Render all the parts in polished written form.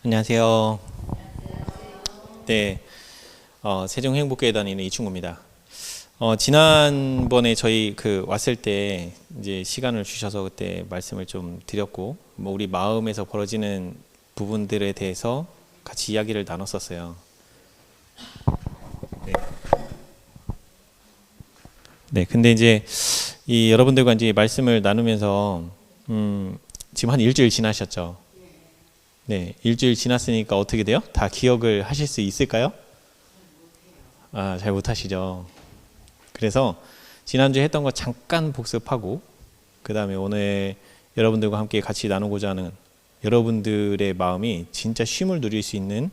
안녕하세요. 네, 세종행복교회 다니는 이충구입니다. 지난번에 저희 왔을 때 이제 시간을 주셔서 그때 말씀을 좀 드렸고, 우리 마음에서 벌어지는 부분들에 대해서 같이 이야기를 나눴었어요. 네, 근데 이제 이 여러분들과 이제 말씀을 나누면서 지금 한 일주일 지나셨죠? 네, 일주일 지났으니까 어떻게 돼요? 다 기억을 하실 수 있을까요? 잘 못하시죠. 그래서 지난주에 했던 거 잠깐 복습하고, 그 다음에 오늘 여러분들과 함께 같이 나누고자 하는 여러분들의 마음이 진짜 쉼을 누릴 수 있는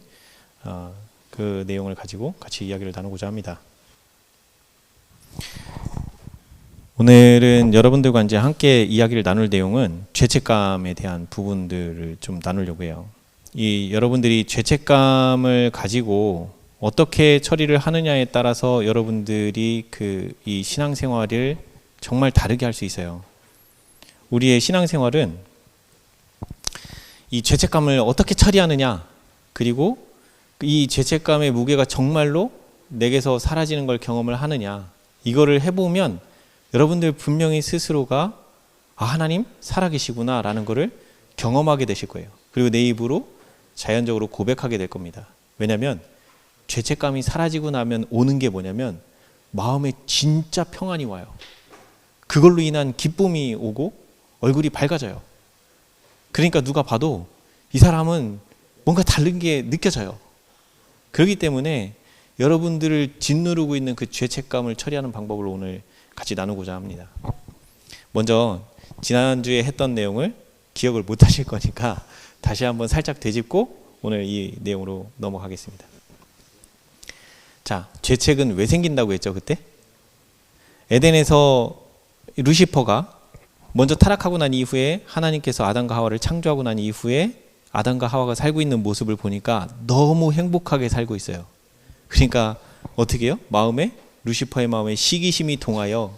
그 내용을 가지고 같이 이야기를 나누고자 합니다. 오늘은 여러분들과 이제 함께 이야기를 나눌 내용은 죄책감에 대한 부분들을 좀 나누려고 해요. 이 여러분들이 죄책감을 가지고 어떻게 처리를 하느냐에 따라서 여러분들이 이 신앙생활을 정말 다르게 할 수 있어요. 우리의 신앙생활은 이 죄책감을 어떻게 처리하느냐, 그리고 이 죄책감의 무게가 정말로 내게서 사라지는 걸 경험을 하느냐, 이거를 해보면 여러분들 분명히 스스로가 하나님 살아계시구나 라는 것을 경험하게 되실 거예요. 그리고 내 입으로 자연적으로 고백하게 될 겁니다. 왜냐하면 죄책감이 사라지고 나면 오는 게 뭐냐면 마음에 진짜 평안이 와요. 그걸로 인한 기쁨이 오고 얼굴이 밝아져요. 그러니까 누가 봐도 이 사람은 뭔가 다른 게 느껴져요. 그렇기 때문에 여러분들을 짓누르고 있는 그 죄책감을 처리하는 방법을 오늘 같이 나누고자 합니다. 먼저 지난주에 했던 내용을 기억을 못 하실 거니까 다시 한번 살짝 되짚고 오늘 이 내용으로 넘어가겠습니다. 자, 죄책은 왜 생긴다고 했죠, 그때? 에덴에서 루시퍼가 먼저 타락하고 난 이후에 하나님께서 아담과 하와를 창조하고 난 이후에 아담과 하와가 살고 있는 모습을 보니까 너무 행복하게 살고 있어요. 그러니까 어떻게 해요? 루시퍼의 마음에 시기심이 동하여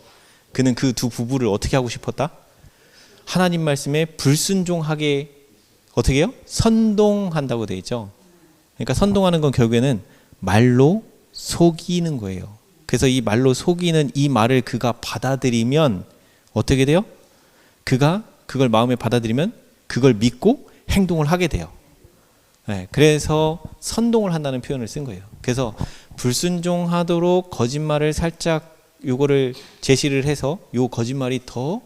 그는 그 두 부부를 어떻게 하고 싶었다? 하나님 말씀에 불순종하게 어떻게 해요? 선동한다고 되어 있죠. 그러니까 선동하는 건 결국에는 말로 속이는 거예요. 그래서 이 말로 속이는 이 말을 그가 받아들이면 어떻게 돼요? 그가 그걸 마음에 받아들이면 그걸 믿고 행동을 하게 돼요. 네, 그래서 선동을 한다는 표현을 쓴 거예요. 그래서 불순종하도록 거짓말을 살짝 요거를 제시를 해서 요 거짓말이 더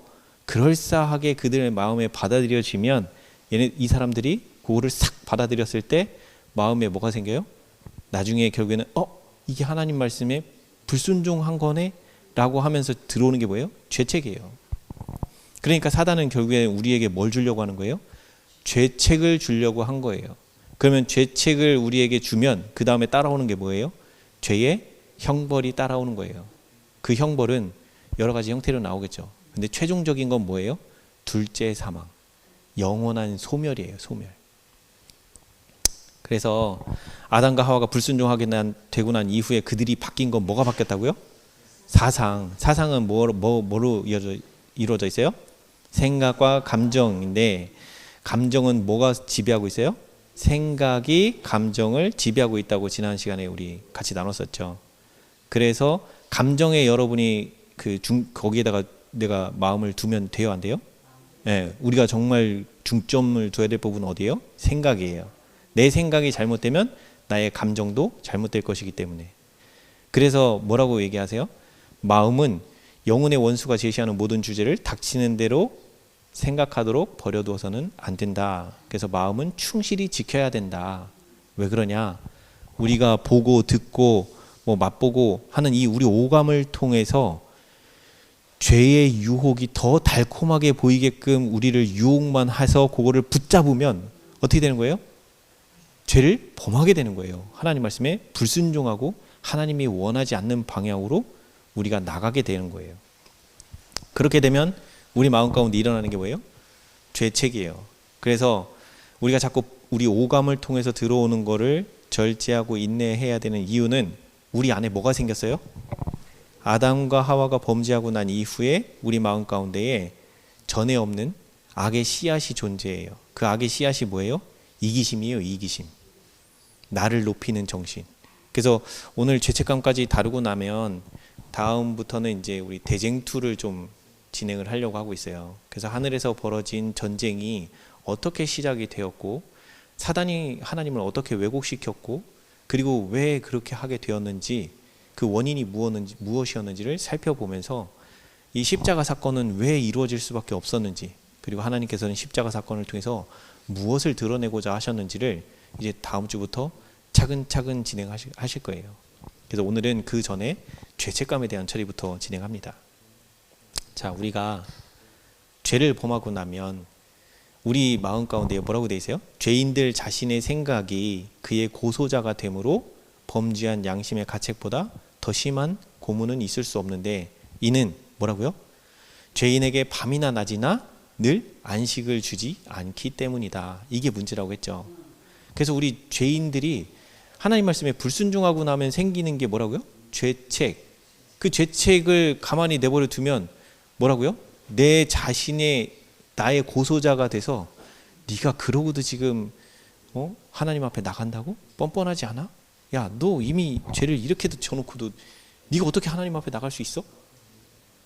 그럴싸하게 그들의 마음에 받아들여지면 이 사람들이 그거를 싹 받아들였을 때 마음에 뭐가 생겨요? 나중에 결국에는 이게 하나님 말씀에 불순종한 거네 라고 하면서 들어오는 게 뭐예요? 죄책이에요. 그러니까 사단은 결국에 우리에게 뭘 주려고 하는 거예요? 죄책을 주려고 한 거예요. 그러면 죄책을 우리에게 주면 그 다음에 따라오는 게 뭐예요? 죄의 형벌이 따라오는 거예요. 그 형벌은 여러 가지 형태로 나오겠죠. 근데 최종적인 건 뭐예요? 둘째 사망, 영원한 소멸이에요. 소멸. 그래서 아담과 하와가 불순종하게 되고 난 이후에 그들이 바뀐 건 뭐가 바뀌었다고요? 사상은 뭐로 이루어져 있어요? 생각과 감정인데, 감정은 뭐가 지배하고 있어요? 생각이 감정을 지배하고 있다고 지난 시간에 우리 같이 나눴었죠. 그래서 감정에 여러분이 거기에다가 내가 마음을 두면 돼요, 안 돼요? 네, 우리가 정말 중점을 둬야 될 부분은 어디예요? 생각이에요. 내 생각이 잘못되면 나의 감정도 잘못될 것이기 때문에. 그래서 뭐라고 얘기하세요? 마음은 영혼의 원수가 제시하는 모든 주제를 닥치는 대로 생각하도록 버려두어서는 안 된다. 그래서 마음은 충실히 지켜야 된다. 왜 그러냐? 우리가 보고 듣고 맛보고 하는 이 우리 오감을 통해서 죄의 유혹이 더 달콤하게 보이게끔 우리를 유혹만 해서 그거를 붙잡으면 어떻게 되는 거예요? 죄를 범하게 되는 거예요. 하나님 말씀에 불순종하고 하나님이 원하지 않는 방향으로 우리가 나가게 되는 거예요. 그렇게 되면 우리 마음 가운데 일어나는 게 뭐예요? 죄책이에요. 그래서 우리가 자꾸 우리 오감을 통해서 들어오는 거를 절제하고 인내해야 되는 이유는 우리 안에 뭐가 생겼어요? 아담과 하와가 범죄하고 난 이후에 우리 마음 가운데에 전에 없는 악의 씨앗이 존재해요. 그 악의 씨앗이 뭐예요? 이기심이에요. 이기심. 나를 높이는 정신. 그래서 오늘 죄책감까지 다루고 나면 다음부터는 이제 우리 대쟁투를 좀 진행을 하려고 하고 있어요. 그래서 하늘에서 벌어진 전쟁이 어떻게 시작이 되었고 사단이 하나님을 어떻게 왜곡시켰고 그리고 왜 그렇게 하게 되었는지 그 원인이 무엇이었는지를 살펴보면서 이 십자가 사건은 왜 이루어질 수밖에 없었는지 그리고 하나님께서는 십자가 사건을 통해서 무엇을 드러내고자 하셨는지를 이제 다음 주부터 차근차근 진행하실 거예요. 그래서 오늘은 그 전에 죄책감에 대한 처리부터 진행합니다. 자, 우리가 죄를 범하고 나면 우리 마음 가운데 뭐라고 돼 있어요? 죄인들 자신의 생각이 그의 고소자가 되므로 범죄한 양심의 가책보다 더 심한 고문은 있을 수 없는데 이는 뭐라고요? 죄인에게 밤이나 낮이나 늘 안식을 주지 않기 때문이다. 이게 문제라고 했죠. 그래서 우리 죄인들이 하나님 말씀에 불순종하고 나면 생기는 게 뭐라고요? 죄책. 그 죄책을 가만히 내버려 두면 뭐라고요? 내 자신의 나의 고소자가 돼서 네가 그러고도 지금 하나님 앞에 나간다고? 뻔뻔하지 않아? 야, 너 이미 죄를 이렇게도 져놓고도 네가 어떻게 하나님 앞에 나갈 수 있어?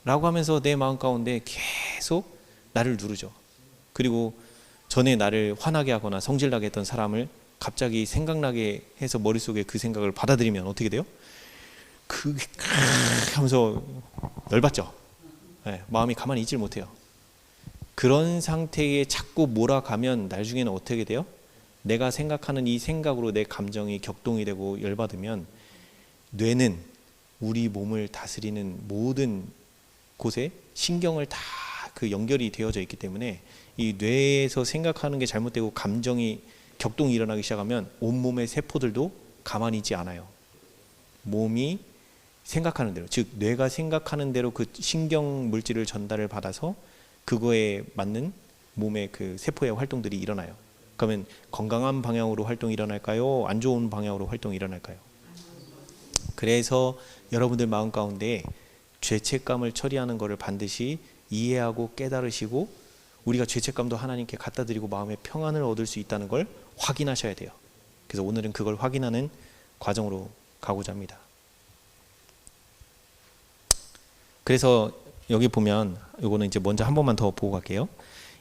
라고 하면서 내 마음 가운데 계속 나를 누르죠. 그리고 전에 나를 화나게 하거나 성질나게 했던 사람을 갑자기 생각나게 해서 머릿속에 그 생각을 받아들이면 어떻게 돼요? 하면서 열받죠. 네, 마음이 가만히 있질 못해요. 그런 상태에 자꾸 몰아가면 나중에는 어떻게 돼요? 내가 생각하는 이 생각으로 내 감정이 격동이 되고 열받으면 뇌는 우리 몸을 다스리는 모든 곳에 신경을 다 그 연결이 되어져 있기 때문에 이 뇌에서 생각하는 게 잘못되고 감정이 격동이 일어나기 시작하면 온몸의 세포들도 가만히 있지 않아요. 몸이 생각하는 대로, 즉 뇌가 생각하는 대로 그 신경 물질을 전달을 받아서 그거에 맞는 몸의 그 세포의 활동들이 일어나요. 그러면 건강한 방향으로 활동이 일어날까요? 안 좋은 방향으로 활동이 일어날까요? 그래서 여러분들 마음 가운데 죄책감을 처리하는 것을 반드시 이해하고 깨달으시고 우리가 죄책감도 하나님께 갖다 드리고 마음의 평안을 얻을 수 있다는 걸 확인하셔야 돼요. 그래서 오늘은 그걸 확인하는 과정으로 가고자 합니다. 그래서 여기 보면 이거는 이제 먼저 한 번만 더 보고 갈게요.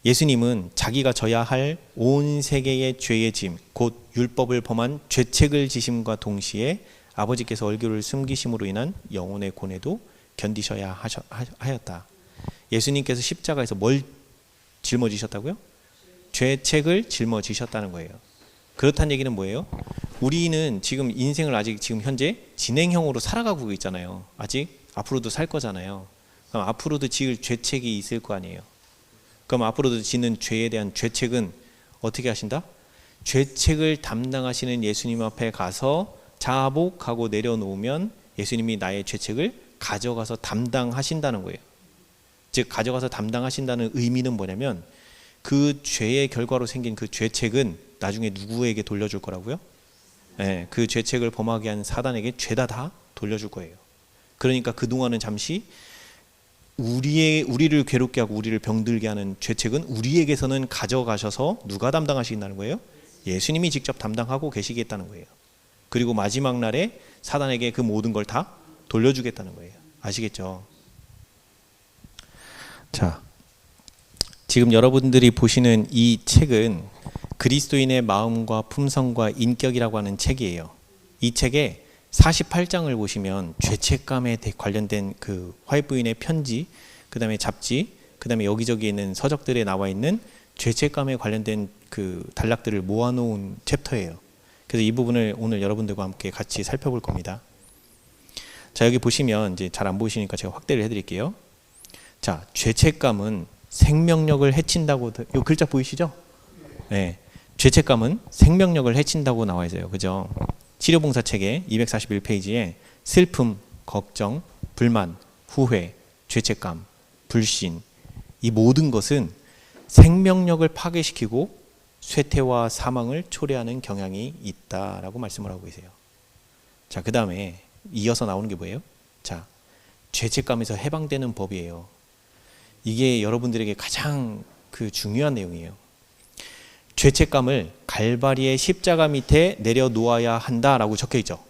예수님은 자기가 져야 할 온 세계의 죄의 짐, 곧 율법을 범한 죄책을 지심과 동시에 아버지께서 얼굴을 숨기심으로 인한 영혼의 고뇌도 견디셔야 하였다. 예수님께서 십자가에서 뭘 짊어지셨다고요? 죄책을 짊어지셨다는 거예요. 그렇다는 얘기는 뭐예요? 우리는 지금 인생을 아직 지금 현재 진행형으로 살아가고 있잖아요. 아직 앞으로도 살 거잖아요. 그럼 앞으로도 지을 죄책이 있을 거 아니에요. 그럼 앞으로도 짓는 죄에 대한 죄책은 어떻게 하신다? 죄책을 담당하시는 예수님 앞에 가서 자복하고 내려놓으면 예수님이 나의 죄책을 가져가서 담당하신다는 거예요. 즉 가져가서 담당하신다는 의미는 뭐냐면 그 죄의 결과로 생긴 그 죄책은 나중에 누구에게 돌려줄 거라고요? 네, 그 죄책을 범하게 한 사단에게 죄다 다 돌려줄 거예요. 그러니까 그동안은 잠시 우리를 괴롭게 하고 우리를 병들게 하는 죄책은 우리에게서는 가져가셔서 누가 담당하신다는 거예요? 예수님이 직접 담당하고 계시겠다는 거예요. 그리고 마지막 날에 사단에게 그 모든 걸 다 돌려주겠다는 거예요. 아시겠죠? 자, 지금 여러분들이 보시는 이 책은 그리스도인의 마음과 품성과 인격이라고 하는 책이에요. 이 책에 48장을 보시면 죄책감에 관련된 그 화해부인의 편지, 그 다음에 잡지, 그 다음에 여기저기 있는 서적들에 나와 있는 죄책감에 관련된 그 단락들을 모아놓은 챕터예요. 그래서 이 부분을 오늘 여러분들과 함께 같이 살펴볼 겁니다. 자, 여기 보시면 이제 잘 안 보이시니까 제가 확대를 해드릴게요. 자, 죄책감은 생명력을 해친다고, 이 글자 보이시죠? 네, 죄책감은 생명력을 해친다고 나와 있어요. 그죠? 치료봉사책의 241페이지에 슬픔, 걱정, 불만, 후회, 죄책감, 불신, 이 모든 것은 생명력을 파괴시키고 쇠퇴와 사망을 초래하는 경향이 있다라고 말씀을 하고 계세요. 자, 그 다음에 이어서 나오는 게 뭐예요? 자, 죄책감에서 해방되는 법이에요. 이게 여러분들에게 가장 그 중요한 내용이에요. 죄책감을 갈바리의 십자가 밑에 내려놓아야 한다라고 적혀 있죠.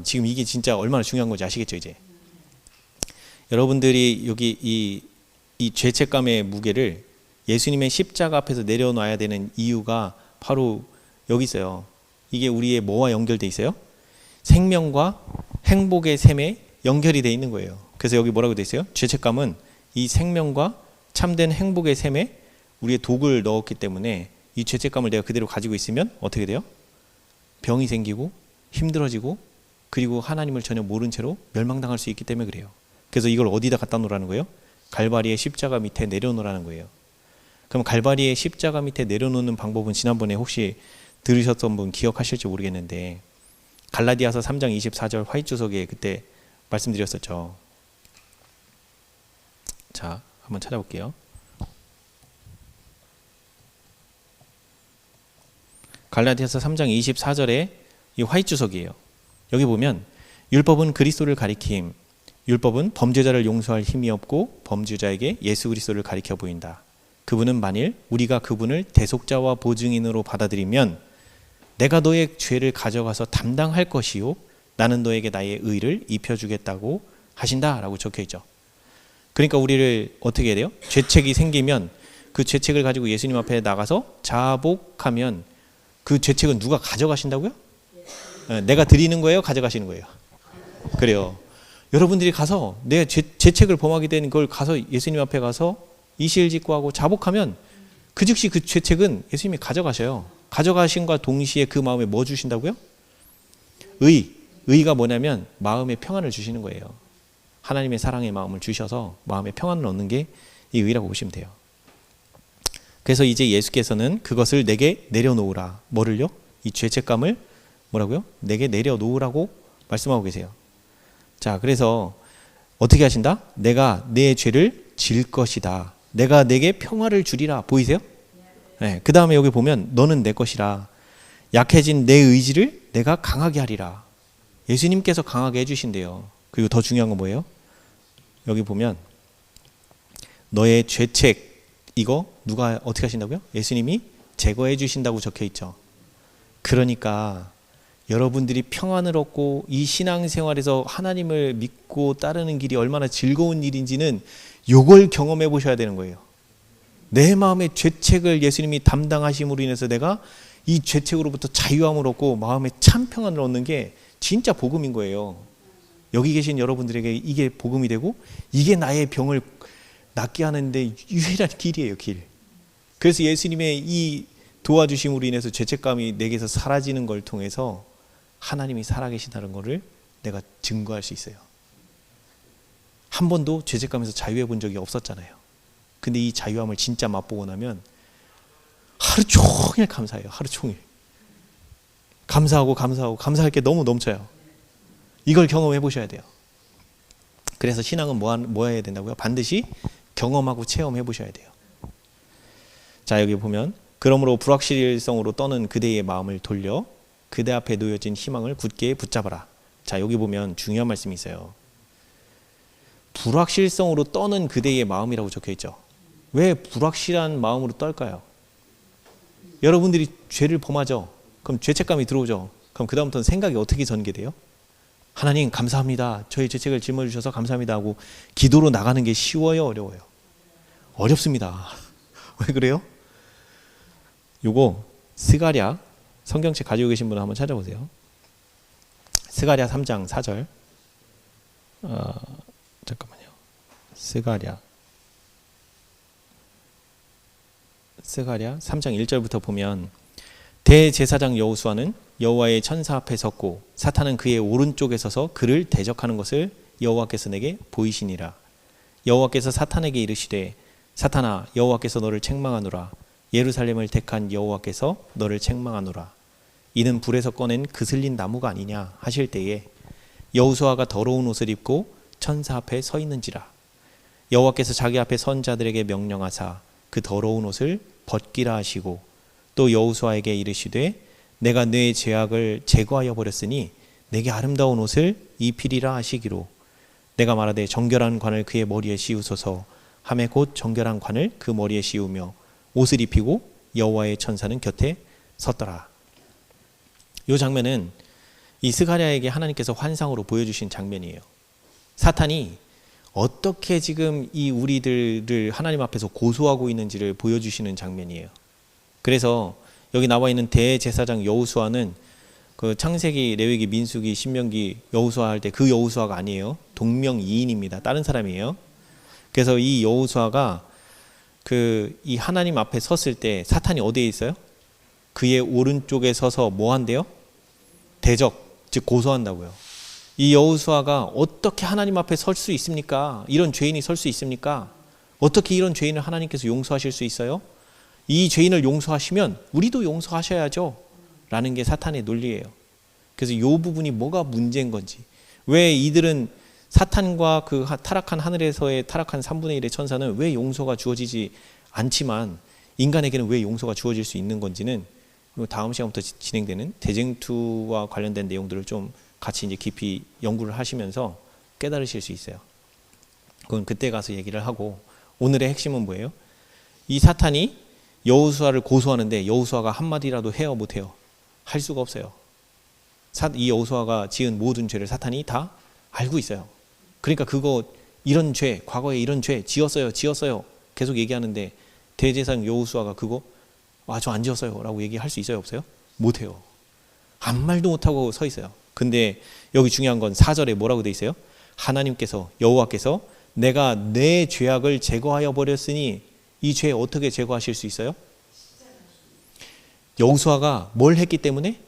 지금 이게 진짜 얼마나 중요한 건지 아시겠죠, 이제. 여러분들이 여기 이 죄책감의 무게를 예수님의 십자가 앞에서 내려놔야 되는 이유가 바로 여기 있어요. 이게 우리의 뭐와 연결돼 있어요? 생명과 행복의 셈에 연결이 돼 있는 거예요. 그래서 여기 뭐라고 돼 있어요? 죄책감은 이 생명과 참된 행복의 셈에 우리의 독을 넣었기 때문에 이 죄책감을 내가 그대로 가지고 있으면 어떻게 돼요? 병이 생기고 힘들어지고 그리고 하나님을 전혀 모른 채로 멸망당할 수 있기 때문에 그래요. 그래서 이걸 어디다 갖다 놓으라는 거예요? 갈바리의 십자가 밑에 내려놓으라는 거예요. 그럼 갈바리의 십자가 밑에 내려놓는 방법은 지난번에 혹시 들으셨던 분 기억하실지 모르겠는데 갈라디아서 3장 24절 화이트석에 그때 말씀드렸었죠. 자, 한번 찾아볼게요. 갈라디아서 3장 24절에 이 화이트석이에요. 여기 보면 율법은 그리스도를 가리킴, 율법은 범죄자를 용서할 힘이 없고 범죄자에게 예수 그리스도를 가리켜 보인다. 그분은 만일 우리가 그분을 대속자와 보증인으로 받아들이면 내가 너의 죄를 가져가서 담당할 것이요 나는 너에게 나의 의를 입혀주겠다고 하신다라고 적혀있죠. 그러니까 우리를 어떻게 해야 돼요? 죄책이 생기면 그 죄책을 가지고 예수님 앞에 나가서 자복하면 그 죄책은 누가 가져가신다고요? 내가 드리는 거예요? 가져가시는 거예요? 그래요. 여러분들이 가서 내 죄책을 범하게 된 걸 가서 예수님 앞에 가서 이실직고하고 자복하면 그 즉시 그 죄책은 예수님이 가져가셔요. 가져가신과 동시에 그 마음에 뭐 주신다고요? 의가 뭐냐면 마음의 평안을 주시는 거예요. 하나님의 사랑의 마음을 주셔서 마음의 평안을 얻는 게 이 의라고 보시면 돼요. 그래서 이제 예수께서는 그것을 내게 내려놓으라. 뭐를요? 이 죄책감을 뭐라고요? 내게 내려놓으라고 말씀하고 계세요. 자, 그래서 어떻게 하신다? 내가 내 죄를 질 것이다. 내가 내게 평화를 주리라. 보이세요? 네, 그 다음에 여기 보면 너는 내 것이라. 약해진 내 의지를 내가 강하게 하리라. 예수님께서 강하게 해주신대요. 그리고 더 중요한 건 뭐예요? 여기 보면 너의 죄책 이거 누가 어떻게 하신다고요? 예수님이 제거해 주신다고 적혀 있죠. 그러니까 여러분들이 평안을 얻고 이 신앙생활에서 하나님을 믿고 따르는 길이 얼마나 즐거운 일인지는 이걸 경험해 보셔야 되는 거예요. 내 마음의 죄책을 예수님이 담당하심으로 인해서 내가 이 죄책으로부터 자유함을 얻고 마음에 참 평안을 얻는 게 진짜 복음인 거예요. 여기 계신 여러분들에게 이게 복음이 되고 이게 나의 병을 낫게 하는데 유일한 길이에요, 길. 그래서 예수님의 이 도와주심으로 인해서 죄책감이 내게서 사라지는 걸 통해서 하나님이 살아계시다는 것을 내가 증거할 수 있어요. 한 번도 죄책감에서 자유해 본 적이 없었잖아요. 근데 이 자유함을 진짜 맛보고 나면 하루 종일 감사해요. 하루 종일. 감사하고 감사할 게 너무 넘쳐요. 이걸 경험해 보셔야 돼요. 그래서 신앙은 뭐 해야 된다고요? 반드시 경험하고 체험해 보셔야 돼요. 자, 여기 보면 그러므로 불확실성으로 떠는 그대의 마음을 돌려 그대 앞에 놓여진 희망을 굳게 붙잡아라. 자, 여기 보면 중요한 말씀이 있어요. 불확실성으로 떠는 그대의 마음이라고 적혀 있죠. 왜 불확실한 마음으로 떨까요? 여러분들이 죄를 범하죠. 그럼 죄책감이 들어오죠. 그럼 그 다음부터는 생각이 어떻게 전개돼요? 하나님 감사합니다. 저희 죄책을 짊어주셔서 감사합니다 하고 기도로 나가는 게 쉬워요? 어려워요? 어렵습니다. 왜 그래요? 요거 스가랴 성경책 가지고 계신 분은 한번 찾아보세요. 스가랴 3장 4절 잠깐만요. 스가랴 3장 1절부터 보면 대제사장 여호수아는 여호와의 천사 앞에 섰고 사탄은 그의 오른쪽에 서서 그를 대적하는 것을 여호와께서 내게 보이시니라. 여호와께서 사탄에게 이르시되 사탄아 여호와께서 너를 책망하노라. 예루살렘을 택한 여호와께서 너를 책망하노라. 이는 불에서 꺼낸 그슬린 나무가 아니냐 하실 때에 여호수아가 더러운 옷을 입고 천사 앞에 서 있는지라. 여호와께서 자기 앞에 선 자들에게 명령하사 그 더러운 옷을 벗기라 하시고 또 여호수아에게 이르시되 내가 네 죄악을 제거하여 버렸으니 내게 아름다운 옷을 입히리라 하시기로 내가 말하되 정결한 관을 그의 머리에 씌우소서 하매 곧 정결한 관을 그 머리에 씌우며 옷을 입히고 여호와의 천사는 곁에 섰더라. 이 장면은 이 스가랴에게 하나님께서 환상으로 보여주신 장면이에요. 사탄이 어떻게 지금 이 우리들을 하나님 앞에서 고소하고 있는지를 보여주시는 장면이에요. 그래서 여기 나와 있는 대제사장 여호수아는 그 창세기, 레위기, 민수기, 신명기 여호수아 할 때 그 여호수아가 아니에요. 동명이인입니다. 다른 사람이에요. 그래서 이 여호수아가 이 하나님 앞에 섰을 때 사탄이 어디에 있어요? 그의 오른쪽에 서서 뭐 한대요? 대적, 즉 고소한다고요. 이 여호수아가 어떻게 하나님 앞에 설 수 있습니까? 이런 죄인이 설 수 있습니까? 어떻게 이런 죄인을 하나님께서 용서하실 수 있어요? 이 죄인을 용서하시면 우리도 용서하셔야죠 라는 게 사탄의 논리예요. 그래서 이 부분이 뭐가 문제인 건지, 왜 이들은 사탄과 그 타락한 하늘에서의 타락한 3분의 1의 천사는 왜 용서가 주어지지 않지만 인간에게는 왜 용서가 주어질 수 있는 건지는 다음 시간부터 진행되는 대쟁투와 관련된 내용들을 좀 같이 이제 깊이 연구를 하시면서 깨달으실 수 있어요. 그건 그때 가서 얘기를 하고, 오늘의 핵심은 뭐예요? 이 사탄이 여호수아를 고소하는데 여호수아가 한마디라도 해요, 못해요? 할 수가 없어요. 이 여호수아가 지은 모든 죄를 사탄이 다 알고 있어요. 그러니까 이런 죄, 과거에 이런 죄 지었어요 계속 얘기하는데 대제사장 여호수아가 그거 저 안 지었어요 라고 얘기할 수 있어요, 없어요? 못해요. 아무 말도 못하고 서 있어요. 근데 여기 중요한 건 4절에 뭐라고 돼 있어요? 하나님께서, 여호와께서 내가 내 죄악을 제거하여 버렸으니 이 죄 어떻게 제거하실 수 있어요? 여호수아가 뭘 했기 때문에?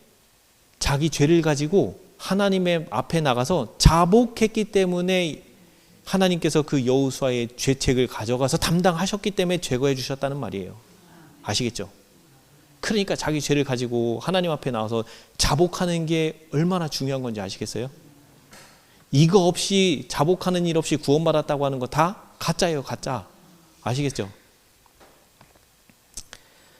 자기 죄를 가지고 하나님의 앞에 나가서 자복했기 때문에 하나님께서 그 여호수아의 죄책을 가져가서 담당하셨기 때문에 제거해 주셨다는 말이에요. 아시겠죠? 그러니까 자기 죄를 가지고 하나님 앞에 나와서 자복하는 게 얼마나 중요한 건지 아시겠어요? 이거 없이, 자복하는 일 없이 구원받았다고 하는 거 다 가짜예요, 가짜. 아시겠죠?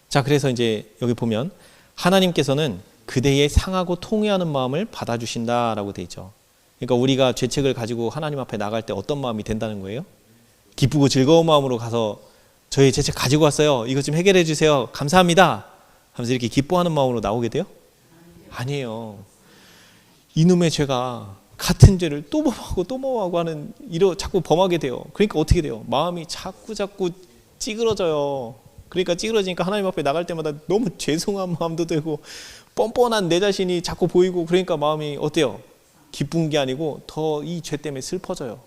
자, 그래서 이제 여기 보면 하나님께서는 그대의 상하고 통회하는 마음을 받아주신다라고 돼 있죠. 그러니까 우리가 죄책을 가지고 하나님 앞에 나갈 때 어떤 마음이 된다는 거예요? 기쁘고 즐거운 마음으로 가서 저희 죄책 가지고 왔어요, 이것 좀 해결해 주세요, 감사합니다 하면서 이렇게 기뻐하는 마음으로 나오게 돼요? 아니에요. 이놈의 죄가 같은 죄를 또 범하고 하는, 자꾸 범하게 돼요. 그러니까 어떻게 돼요? 마음이 자꾸 찌그러져요. 그러니까 찌그러지니까 하나님 앞에 나갈 때마다 너무 죄송한 마음도 들고 뻔뻔한 내 자신이 자꾸 보이고, 그러니까 마음이 어때요? 기쁜 게 아니고 더 이 죄 때문에 슬퍼져요.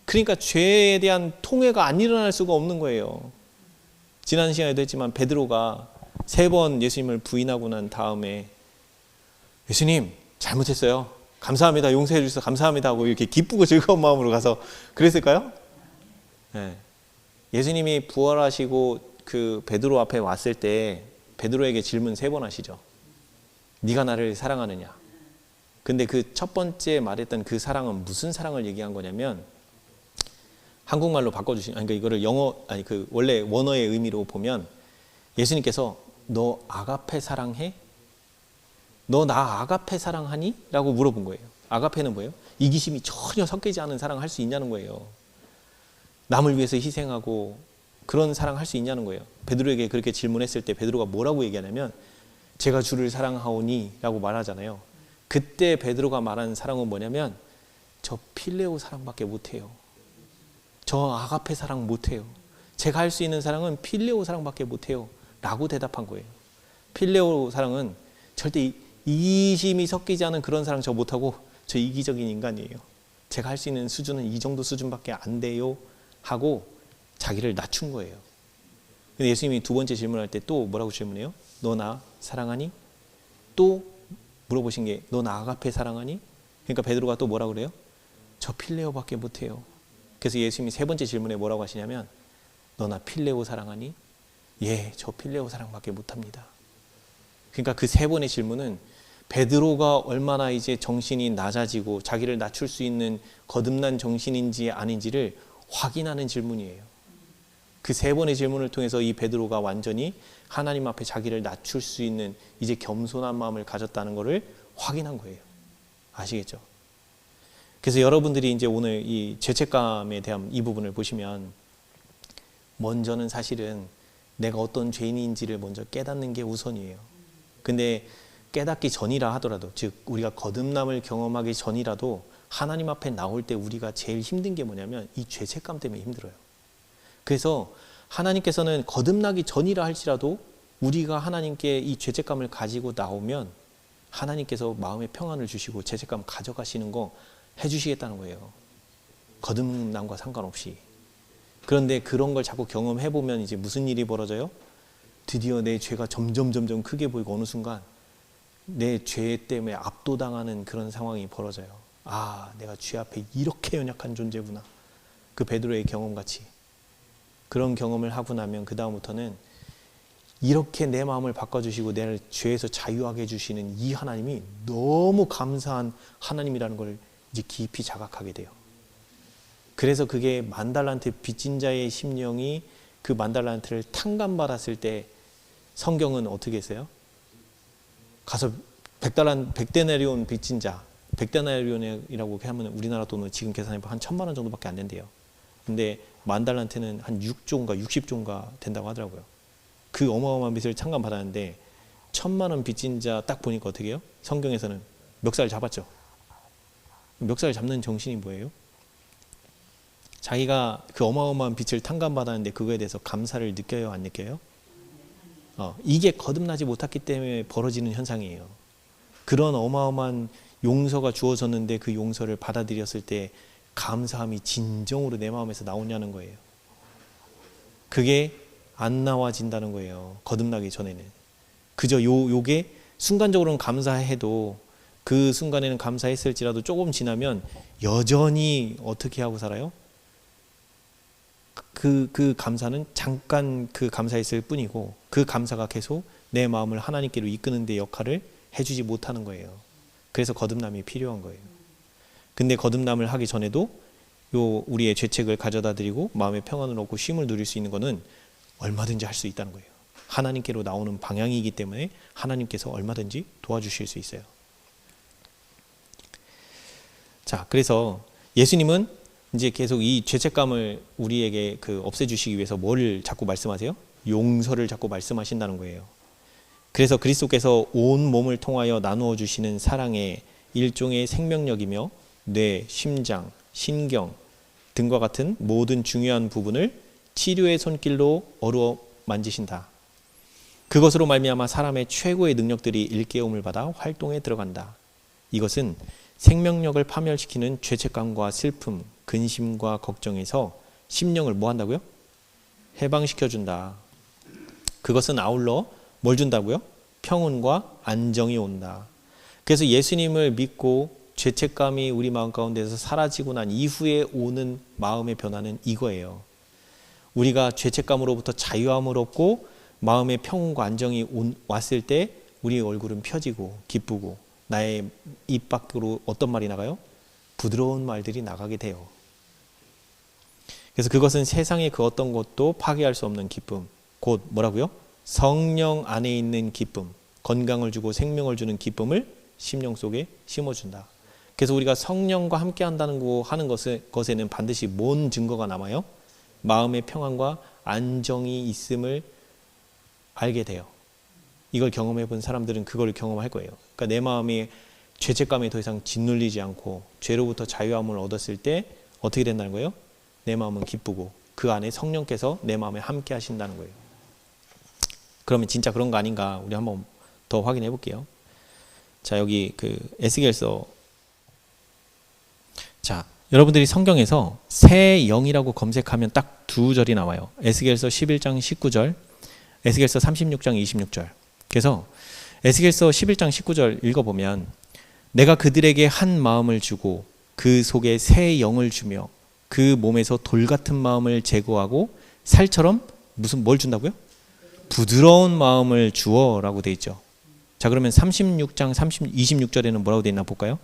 그러니까 죄에 대한 통회가 안 일어날 수가 없는 거예요. 지난 시간에도 했지만 베드로가 3번 예수님을 부인하고 난 다음에 예수님 잘못했어요, 감사합니다, 용서해 주셔서 감사합니다 하고 이렇게 기쁘고 즐거운 마음으로 가서 그랬을까요? 네. 예수님이 부활하시고 그 베드로 앞에 왔을 때 베드로에게 질문 3번 하시죠. 네가 나를 사랑하느냐? 근데 그 첫 번째 말했던 그 사랑은 무슨 사랑을 얘기한 거냐면, 한국말로 바꿔주신, 그러니까 이거를 원래 원어의 의미로 보면 예수님께서 너 아가페 사랑해? 너 나 아가페 사랑하니? 라고 물어본 거예요. 아가페는 뭐예요? 이기심이 전혀 섞이지 않은 사랑 할 수 있냐는 거예요. 남을 위해서 희생하고 그런 사랑 할 수 있냐는 거예요. 베드로에게 그렇게 질문했을 때 베드로가 뭐라고 얘기하냐면 제가 주를 사랑하오니 라고 말하잖아요. 그때 베드로가 말하는 사랑은 뭐냐면 저 필레오 사랑밖에 못해요. 저 아가페 사랑 못해요. 제가 할 수 있는 사랑은 필레오 사랑밖에 못해요 라고 대답한 거예요. 필레오 사랑은 절대 이기심이 섞이지 않은 그런 사랑 저 못하고 저 이기적인 인간이에요. 제가 할 수 있는 수준은 이 정도 수준밖에 안 돼요 하고 자기를 낮춘 거예요. 근데 예수님이 2번째 질문할 때 또 뭐라고 질문해요? 너 나 사랑하니? 또 물어보신 게 너 나 아가페 사랑하니? 그러니까 베드로가 또 뭐라고 그래요? 저 필레오밖에 못해요. 그래서 예수님이 3번째 질문에 뭐라고 하시냐면 너 나 필레오 사랑하니? 예, 저 필레오 사랑밖에 못합니다. 그러니까 그 3번의 질문은 베드로가 얼마나 이제 정신이 낮아지고 자기를 낮출 수 있는 거듭난 정신인지 아닌지를 확인하는 질문이에요. 그 3번의 질문을 통해서 이 베드로가 완전히 하나님 앞에 자기를 낮출 수 있는 이제 겸손한 마음을 가졌다는 것을 확인한 거예요. 아시겠죠? 그래서 여러분들이 이제 오늘 이 죄책감에 대한 이 부분을 보시면 먼저는 사실은 내가 어떤 죄인인지를 먼저 깨닫는 게 우선이에요. 근데 깨닫기 전이라 하더라도, 즉 우리가 거듭남을 경험하기 전이라도 하나님 앞에 나올 때 우리가 제일 힘든 게 뭐냐면 이 죄책감 때문에 힘들어요. 그래서 하나님께서는 거듭나기 전이라 할지라도 우리가 하나님께 이 죄책감을 가지고 나오면 하나님께서 마음의 평안을 주시고 죄책감 가져가시는 거 해주시겠다는 거예요. 거듭남과 상관없이. 그런데 그런 걸 자꾸 경험해보면 이제 무슨 일이 벌어져요? 드디어 내 죄가 점점 크게 보이고 어느 순간 내 죄 때문에 압도당하는 그런 상황이 벌어져요. 아, 내가 죄 앞에 이렇게 연약한 존재구나. 그 베드로의 경험같이. 그런 경험을 하고 나면 그 다음부터는 이렇게 내 마음을 바꿔주시고 내 죄에서 자유하게 해주시는 이 하나님이 너무 감사한 하나님이라는 걸 이제 깊이 자각하게 돼요. 그래서 그게 만달란트 빚진 자의 심령이 그 만달란트를 탕감받았을 때 성경은 어떻게 했어요? 가서 100데나리온 빚진 자, 100데나리온이라고 하면 우리나라 돈은 지금 계산해보면 한 1000만 원 정도밖에 안 된대요. 근데 만달란트는 한 6조인가 60조인가 된다고 하더라고요. 그 어마어마한 빚을 탕감받았는데 1000만 원 빚진 자 딱 보니까 어떻게 해요? 성경에서는 멱살 잡았죠. 멱살 잡는 정신이 뭐예요? 자기가 그 어마어마한 빚을 탕감받았는데 그거에 대해서 감사를 느껴요, 안 느껴요? 이게 거듭나지 못했기 때문에 벌어지는 현상이에요. 그런 어마어마한 용서가 주어졌는데 그 용서를 받아들였을 때 감사함이 진정으로 내 마음에서 나오냐는 거예요. 그게 안 나와진다는 거예요. 거듭나기 전에는. 그저 요게 순간적으로는 감사해도 그 순간에는 감사했을지라도 조금 지나면 여전히 어떻게 하고 살아요? 그 감사는 잠깐 그 감사했을 뿐이고 그 감사가 계속 내 마음을 하나님께로 이끄는 데 역할을 해주지 못하는 거예요. 그래서 거듭남이 필요한 거예요. 근데 거듭남을 하기 전에도 우리의 죄책을 가져다 드리고 마음의 평안을 얻고 쉼을 누릴 수 있는 거는 얼마든지 할 수 있다는 거예요. 하나님께로 나오는 방향이기 때문에 하나님께서 얼마든지 도와주실 수 있어요. 자, 그래서 예수님은 이제 계속 이 죄책감을 우리에게 없애주시기 위해서 뭘 자꾸 말씀하세요? 용서를 자꾸 말씀하신다는 거예요. 그래서 그리스도께서 온 몸을 통하여 나누어 주시는 사랑의 일종의 생명력이며 뇌, 심장, 신경 등과 같은 모든 중요한 부분을 치료의 손길로 어루어 만지신다. 그것으로 말미암아 사람의 최고의 능력들이 일깨움을 받아 활동에 들어간다. 이것은 생명력을 파멸시키는 죄책감과 슬픔, 근심과 걱정에서 심령을 뭐 한다고요? 해방시켜준다. 그것은 아울러 뭘 준다고요? 평온과 안정이 온다. 그래서 예수님을 믿고 죄책감이 우리 마음 가운데서 사라지고 난 이후에 오는 마음의 변화는 이거예요. 우리가 죄책감으로부터 자유함을 얻고 마음의 평온과 안정이 왔을 때 우리의 얼굴은 펴지고 기쁘고 나의 입 밖으로 어떤 말이 나가요? 부드러운 말들이 나가게 돼요. 그래서 그것은 세상의 그 어떤 것도 파괴할 수 없는 기쁨, 곧 뭐라고요? 성령 안에 있는 기쁨, 건강을 주고 생명을 주는 기쁨을 심령 속에 심어준다. 그래서 우리가 성령과 함께 한다는 거 하는 것에는 반드시 뭔 증거가 남아요? 마음의 평안과 안정이 있음을 알게 돼요. 이걸 경험해 본 사람들은 그걸 경험할 거예요. 그러니까 내 마음이 죄책감에 더 이상 짓눌리지 않고 죄로부터 자유함을 얻었을 때 어떻게 된다는 거예요? 내 마음은 기쁘고 그 안에 성령께서 내 마음에 함께 하신다는 거예요. 그러면 진짜 그런 거 아닌가 우리 한번 더 확인해 볼게요. 자, 여기 에스겔서, 자, 여러분들이 성경에서 새 영이라고 검색하면 딱 두 절이 나와요. 에스겔서 11장 19절, 에스겔서 36장 26절. 그래서 에스겔서 11장 19절 읽어보면 내가 그들에게 한 마음을 주고 그 속에 새 영을 주며 그 몸에서 돌 같은 마음을 제거하고 살처럼 뭘 준다고요? 부드러운 마음을 주어라고 돼 있죠. 자, 그러면 36장 26절에는 뭐라고 돼 있나 볼까요?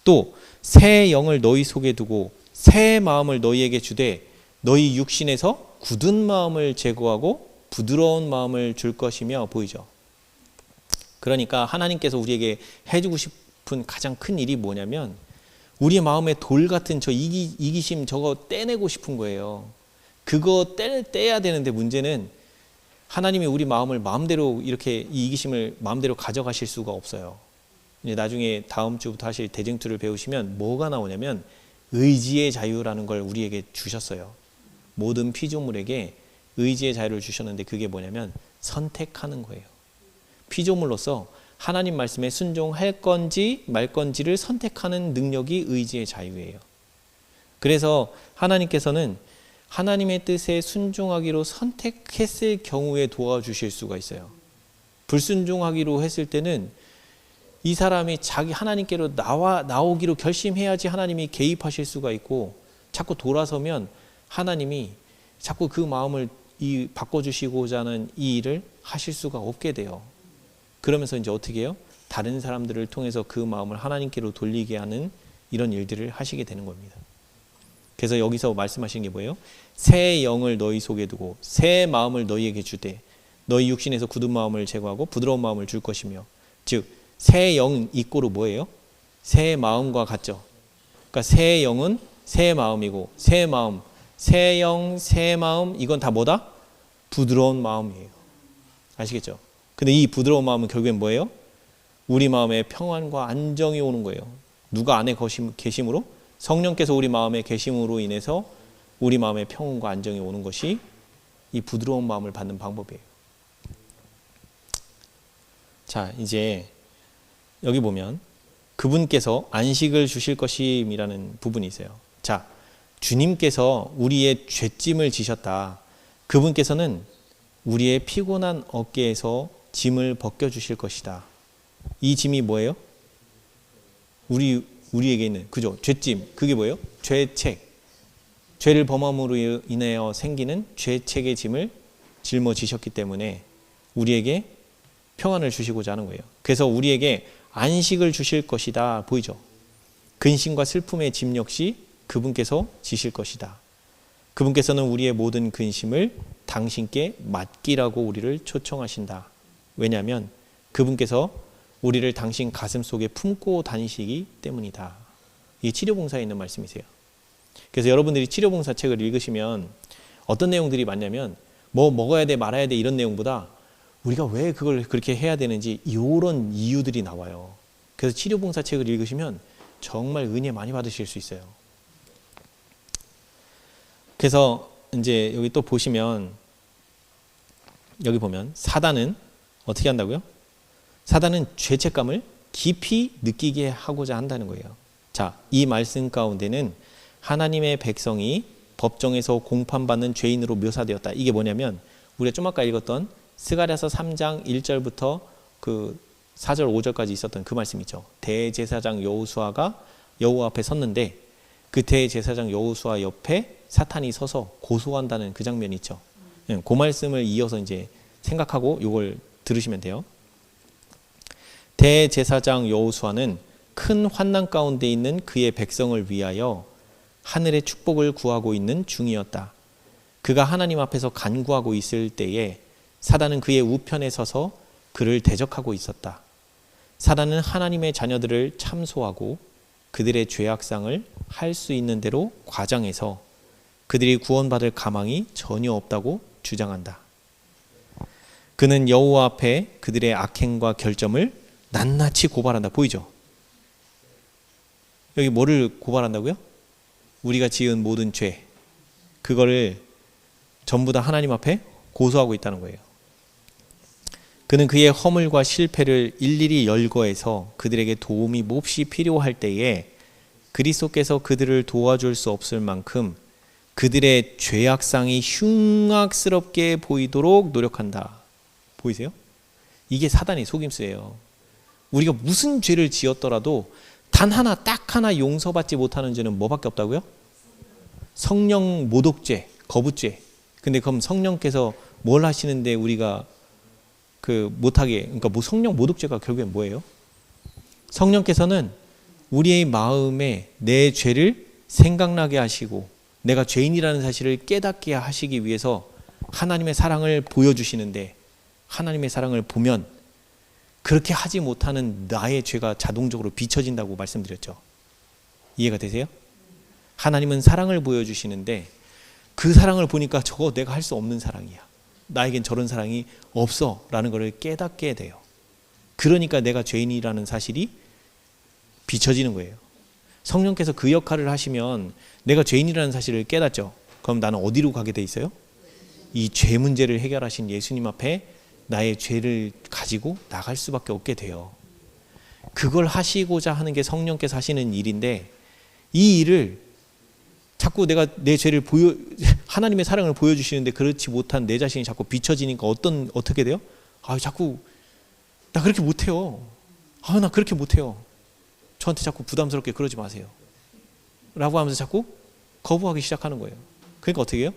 또 새 영을 너희 속에 두고 새 마음을 너희에게 주되 너희 육신에서 굳은 마음을 제거하고 부드러운 마음을 줄 것이며 보이죠. 그러니까 하나님께서 우리에게 해주고 싶은 가장 큰 일이 뭐냐면 우리의 마음에 돌 같은 저 이기심 저거 떼내고 싶은 거예요. 그거 떼야 되는데 문제는 하나님이 우리 마음을 마음대로 이렇게 이 이기심을 마음대로 가져가실 수가 없어요. 이제 나중에 다음 주부터 하실 대증투를 배우시면 뭐가 나오냐면 의지의 자유라는 걸 우리에게 주셨어요. 모든 피조물에게 의지의 자유를 주셨는데 그게 뭐냐면 선택하는 거예요. 피조물로서 하나님 말씀에 순종할 건지 말 건지를 선택하는 능력이 의지의 자유예요. 그래서 하나님께서는 하나님의 뜻에 순종하기로 선택했을 경우에 도와주실 수가 있어요. 불순종하기로 했을 때는 이 사람이 자기 하나님께로 나오기로 결심해야지 하나님이 개입하실 수가 있고, 자꾸 돌아서면 하나님이 자꾸 그 마음을 바꿔주시고자 하는 이 일을 하실 수가 없게 돼요. 그러면서 이제 어떻게 해요? 다른 사람들을 통해서 그 마음을 하나님께로 돌리게 하는 이런 일들을 하시게 되는 겁니다. 그래서 여기서 말씀하시는 게 뭐예요? 새 영을 너희 속에 두고 새 마음을 너희에게 주되 너희 육신에서 굳은 마음을 제거하고 부드러운 마음을 줄 것이며, 즉 새 영 이꼬르 뭐예요? 새 마음과 같죠. 그러니까 새 영은 새 마음이고, 새 마음, 새 영, 새 마음, 이건 다 뭐다? 부드러운 마음이에요. 아시겠죠? 근데 이 부드러운 마음은 결국엔 뭐예요? 우리 마음에 평안과 안정이 오는 거예요. 누가 안에 계심으로? 성령께서 우리 마음에 계심으로 인해서 우리 마음에 평온과 안정이 오는 것이 이 부드러운 마음을 받는 방법이에요. 자, 이제 여기 보면 그분께서 안식을 주실 것임이라는 부분이 있어요. 자, 주님께서 우리의 죄짐을 지셨다. 그분께서는 우리의 피곤한 어깨에서 짐을 벗겨주실 것이다. 이 짐이 뭐예요? 우리에게 있는, 그죠? 죄짐. 그게 뭐예요? 죄책. 죄를 범함으로 인하여 생기는 죄책의 짐을 짊어지셨기 때문에 우리에게 평안을 주시고자 하는 거예요. 그래서 우리에게 안식을 주실 것이다. 보이죠? 근심과 슬픔의 짐 역시 그분께서 지실 것이다. 그분께서는 우리의 모든 근심을 당신께 맡기라고 우리를 초청하신다. 왜냐하면 그분께서 우리를 당신 가슴 속에 품고 다니시기 때문이다. 이게 치료봉사에 있는 말씀이세요. 그래서 여러분들이 치료봉사 책을 읽으시면 어떤 내용들이 많냐면 뭐 먹어야 돼 말아야 돼 이런 내용보다 우리가 왜 그걸 그렇게 해야 되는지 이런 이유들이 나와요. 그래서 치료봉사 책을 읽으시면 정말 은혜 많이 받으실 수 있어요. 그래서 이제 여기 또 보시면 여기 보면 사단은 어떻게 한다고요? 사단은 죄책감을 깊이 느끼게 하고자 한다는 거예요. 자, 이 말씀 가운데는 하나님의 백성이 법정에서 공판받는 죄인으로 묘사되었다. 이게 뭐냐면 우리가 좀 아까 읽었던 스가랴서 3장 1절부터 그 4절 5절까지 있었던 그 말씀 있죠. 대제사장 여호수아가 여호와 앞에 섰는데 그 대제사장 여호수아 옆에 사탄이 서서 고소한다는 그 장면이 있죠. 그 말씀을 이어서 이제 생각하고 이걸 들으시면 돼요. 대제사장 여호수아는 큰 환난 가운데 있는 그의 백성을 위하여 하늘의 축복을 구하고 있는 중이었다. 그가 하나님 앞에서 간구하고 있을 때에 사단은 그의 우편에 서서 그를 대적하고 있었다. 사단은 하나님의 자녀들을 참소하고 그들의 죄악상을 할 수 있는 대로 과장해서 그들이 구원받을 가망이 전혀 없다고 주장한다. 그는 여호와 앞에 그들의 악행과 결점을 낱낱이 고발한다. 보이죠? 여기 뭐를 고발한다고요? 우리가 지은 모든 죄, 그거를 전부 다 하나님 앞에 고소하고 있다는 거예요. 그는 그의 허물과 실패를 일일이 열거해서 그들에게 도움이 몹시 필요할 때에 그리스도께서 그들을 도와줄 수 없을 만큼 그들의 죄악상이 흉악스럽게 보이도록 노력한다. 보이세요? 이게 사단의 속임수예요. 우리가 무슨 죄를 지었더라도 단 하나, 딱 하나 용서받지 못하는 죄는 뭐밖에 없다고요? 성령 모독죄, 거부죄. 근데 그럼 성령께서 뭘 하시는데 우리가 못하게, 그러니까 성령 모독죄가 결국엔 뭐예요? 성령께서는 우리의 마음에 내 죄를 생각나게 하시고 내가 죄인이라는 사실을 깨닫게 하시기 위해서 하나님의 사랑을 보여주시는데, 하나님의 사랑을 보면 그렇게 하지 못하는 나의 죄가 자동적으로 비춰진다고 말씀드렸죠. 이해가 되세요? 하나님은 사랑을 보여주시는데 그 사랑을 보니까 저거 내가 할 수 없는 사랑이야. 나에겐 저런 사랑이 없어 라는 것을 깨닫게 돼요. 그러니까 내가 죄인이라는 사실이 비춰지는 거예요. 성령께서 그 역할을 하시면 내가 죄인이라는 사실을 깨닫죠. 그럼 나는 어디로 가게 돼 있어요? 이 죄 문제를 해결하신 예수님 앞에 나의 죄를 가지고 나갈 수밖에 없게 돼요. 그걸 하시고자 하는 게 성령께서 하시는 일인데, 이 일을 자꾸 내가 내 죄를 하나님의 사랑을 보여주시는데 그렇지 못한 내 자신이 자꾸 비춰지니까 어떻게 돼요? 자꾸 나 그렇게 못해요. 나 그렇게 못해요. 저한테 자꾸 부담스럽게 그러지 마세요 라고 하면서 자꾸 거부하기 시작하는 거예요. 그러니까 어떻게 해요?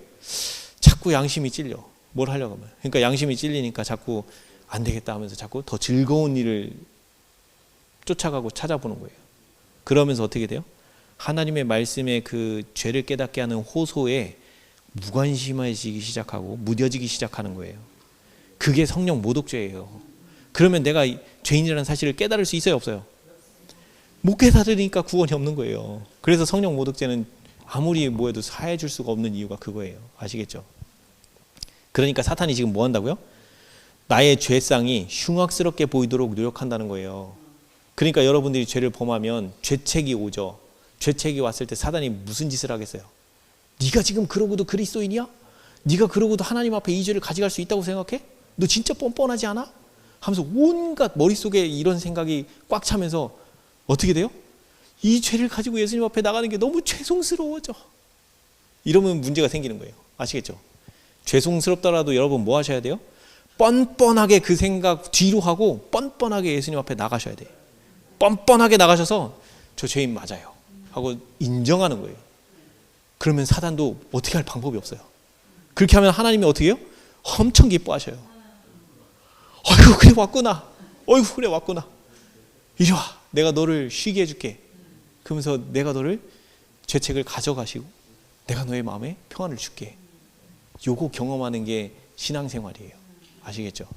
자꾸 양심이 찔려. 뭘 하려고 하면. 그러니까 양심이 찔리니까 자꾸 안 되겠다 하면서 자꾸 더 즐거운 일을 쫓아가고 찾아보는 거예요. 그러면서 어떻게 돼요? 하나님의 말씀에 그 죄를 깨닫게 하는 호소에 무관심해지기 시작하고 무뎌지기 시작하는 거예요. 그게 성령 모독죄예요. 그러면 내가 죄인이라는 사실을 깨달을 수 있어요, 없어요? 못 깨달으니까 구원이 없는 거예요. 그래서 성령 모독죄는 아무리 뭐해도 사해 줄 수가 없는 이유가 그거예요. 아시겠죠? 그러니까 사탄이 지금 뭐 한다고요? 나의 죄상이 흉악스럽게 보이도록 노력한다는 거예요. 그러니까 여러분들이 죄를 범하면 죄책이 오죠. 죄책이 왔을 때 사단이 무슨 짓을 하겠어요? 네가 지금 그러고도 그리스도인이야? 네가 그러고도 하나님 앞에 이 죄를 가져갈 수 있다고 생각해? 너 진짜 뻔뻔하지 않아? 하면서 온갖 머릿속에 이런 생각이 꽉 차면서 어떻게 돼요? 이 죄를 가지고 예수님 앞에 나가는 게 너무 죄송스러워져. 이러면 문제가 생기는 거예요. 아시겠죠? 죄송스럽더라도 여러분 뭐 하셔야 돼요? 뻔뻔하게 그 생각 뒤로 하고 뻔뻔하게 예수님 앞에 나가셔야 돼요. 뻔뻔하게 나가셔서 저 죄인 맞아요 하고 인정하는 거예요. 그러면 사단도 어떻게 할 방법이 없어요. 그렇게 하면 하나님이 어떻게 해요? 엄청 기뻐하셔요. 어이구 그래 왔구나. 어이구 그래 왔구나. 이리 와. 내가 너를 쉬게 해줄게. 그러면서 내가 너를 죄책을 가져가시고 내가 너의 마음에 평안을 줄게. 요거 경험하는 게 신앙생활이에요. 아시겠죠?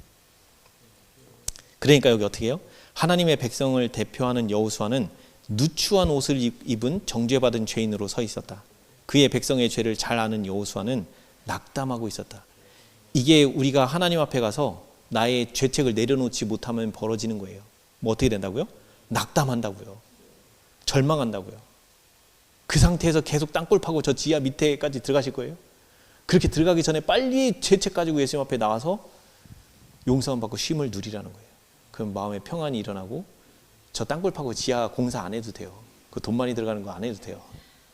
그러니까 여기 어떻게 해요? 하나님의 백성을 대표하는 여호수아는 누추한 옷을 입은 정죄받은 죄인으로 서 있었다. 그의 백성의 죄를 잘 아는 여호수아는 낙담하고 있었다. 이게 우리가 하나님 앞에 가서 나의 죄책을 내려놓지 못하면 벌어지는 거예요. 뭐 어떻게 된다고요? 낙담한다고요. 절망한다고요. 그 상태에서 계속 땅굴 파고 저 지하 밑에까지 들어가실 거예요. 그렇게 들어가기 전에 빨리 죄책 가지고 예수님 앞에 나와서 용서함 받고 쉼을 누리라는 거예요. 그럼 마음에 평안이 일어나고 저 땅굴 파고 지하 공사 안 해도 돼요. 그 돈 많이 들어가는 거 안 해도 돼요.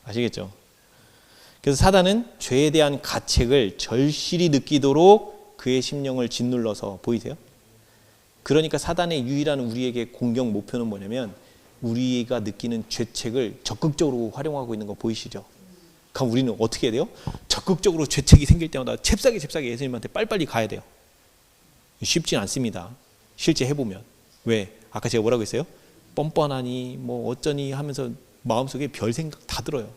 아시겠죠? 그래서 사단은 죄에 대한 가책을 절실히 느끼도록 그의 심령을 짓눌러서 보이세요? 그러니까 사단의 유일한 우리에게 공격 목표는 뭐냐면 우리가 느끼는 죄책을 적극적으로 활용하고 있는 거 보이시죠? 그럼 우리는 어떻게 해야 돼요? 적극적으로 죄책이 생길 때마다 잽싸게 예수님한테 빨리빨리 가야 돼요. 쉽진 않습니다. 실제 해보면. 왜? 아까 제가 뭐라고 했어요? 뻔뻔하니 뭐 어쩌니 하면서 마음속에 별 생각 다 들어요.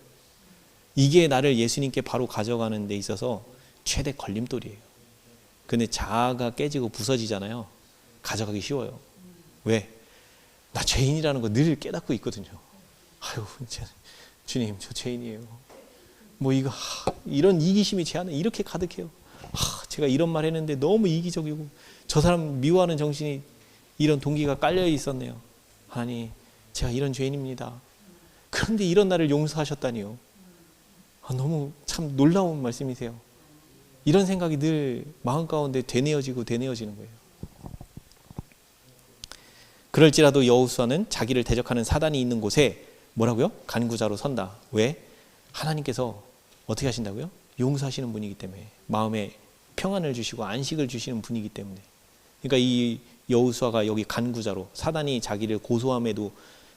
이게 나를 예수님께 바로 가져가는 데 있어서 최대 걸림돌이에요. 근데 자아가 깨지고 부서지잖아요. 가져가기 쉬워요. 왜? 나 죄인이라는 거 늘 깨닫고 있거든요. 아유, 주님, 저 죄인이에요. 뭐 이런 이기심이 제 안에 이렇게 가득해요. 제가 이런 말 했는데 너무 이기적이고 저 사람 미워하는 정신이 이런 동기가 깔려 있었네요. 하나님, 제가 이런 죄인입니다. 그런데 이런 나를 용서하셨다니요. 너무 참 놀라운 말씀이세요. 이런 생각이 늘 마음 가운데 되뇌어지는 거예요. 그럴지라도 여호수아는 자기를 대적하는 사단이 있는 곳에 뭐라고요? 간구자로 선다. 왜? 하나님께서 어떻게 하신다고요? 용서하시는 분이기 때문에. 마음에 평안을 주시고 안식을 주시는 분이기 때문에. 그러니까 이 여호수아가 여기 간구자로, 사단이 자기를 고소함에도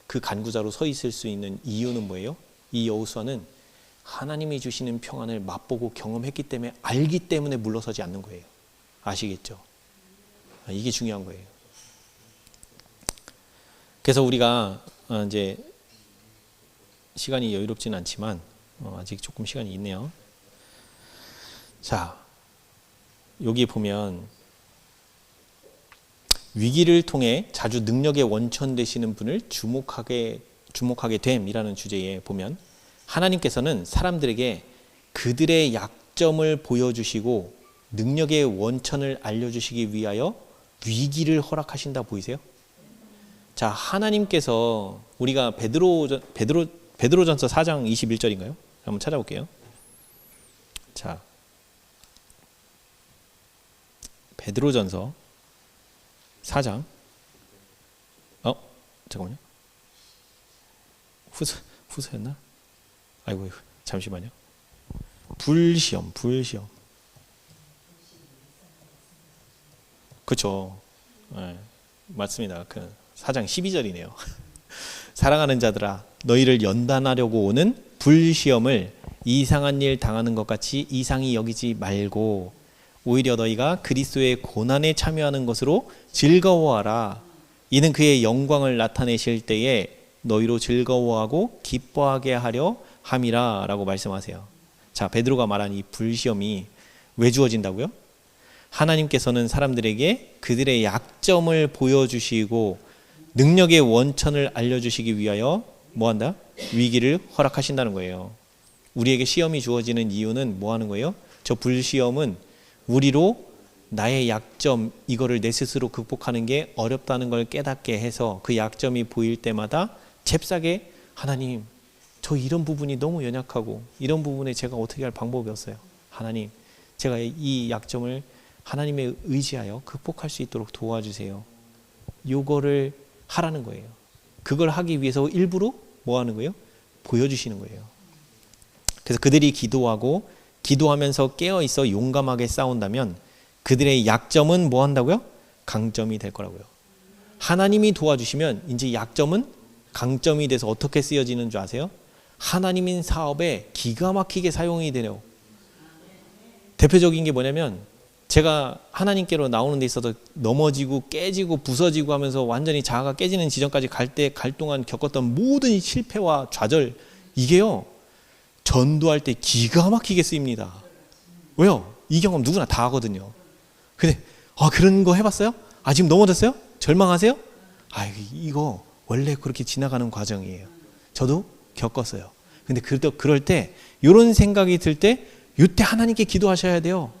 그 간구자로 서 있을 수 있는 이유는 뭐예요? 이 여호수아는 하나님이 주시는 평안을 맛보고 경험했기 때문에, 알기 때문에 물러서지 않는 거예요. 아시겠죠? 이게 중요한 거예요. 그래서 우리가 이제 시간이 여유롭지는 않지만 아직 조금 시간이 있네요. 자, 여기 보면 위기를 통해 자주 능력의 원천 되시는 분을 주목하게 됨이라는 주제에 보면 하나님께서는 사람들에게 그들의 약점을 보여주시고 능력의 원천을 알려주시기 위하여 위기를 허락하신다 보이세요? 자, 하나님께서 우리가 베드로전서 4장 21절인가요? 한번 찾아볼게요. 자, 베드로전서 4장 잠깐만요. 후서였나? 아이고 잠시만요. 불시험. 그렇죠. 네, 맞습니다. 그 4장 12절이네요. 사랑하는 자들아, 너희를 연단하려고 오는 불시험을 이상한 일 당하는 것 같이 이상히 여기지 말고 오히려 너희가 그리스도의 고난에 참여하는 것으로 즐거워하라. 이는 그의 영광을 나타내실 때에 너희로 즐거워하고 기뻐하게 하려 함이라 라고 말씀하세요. 자, 베드로가 말한 이 불시험이 왜 주어진다고요? 하나님께서는 사람들에게 그들의 약점을 보여주시고 능력의 원천을 알려주시기 위하여 뭐한다? 위기를 허락하신다는 거예요. 우리에게 시험이 주어지는 이유는 뭐 하는 거예요? 저 불시험은 우리로 나의 약점, 이거를 내 스스로 극복하는 게 어렵다는 걸 깨닫게 해서 그 약점이 보일 때마다 잽싸게 하나님, 저 이런 부분이 너무 연약하고 이런 부분에 제가 어떻게 할 방법이 없어요. 하나님, 제가 이 약점을 하나님의 의지하여 극복할 수 있도록 도와주세요. 요거를 하라는 거예요. 그걸 하기 위해서 일부러 뭐 하는 거예요? 보여주시는 거예요. 그래서 그들이 기도하면서 깨어있어 용감하게 싸운다면 그들의 약점은 뭐 한다고요? 강점이 될 거라고요. 하나님이 도와주시면 이제 약점은 강점이 돼서 어떻게 쓰여지는 줄 아세요? 하나님인 사업에 기가 막히게 사용이 되네요. 대표적인 게 뭐냐면 제가 하나님께로 나오는 데 있어서 넘어지고 깨지고 부서지고 하면서 완전히 자아가 깨지는 지점까지 갈 동안 겪었던 모든 실패와 좌절, 이게요 전도할 때 기가 막히게 쓰입니다. 왜요? 이 경험 누구나 다 하거든요. 근데 그런 거 해봤어요? 지금 넘어졌어요? 절망하세요? 이거 원래 그렇게 지나가는 과정이에요. 저도 겪었어요. 근데 그럴 때 이런 생각이 들 때 이때 하나님께 기도하셔야 돼요.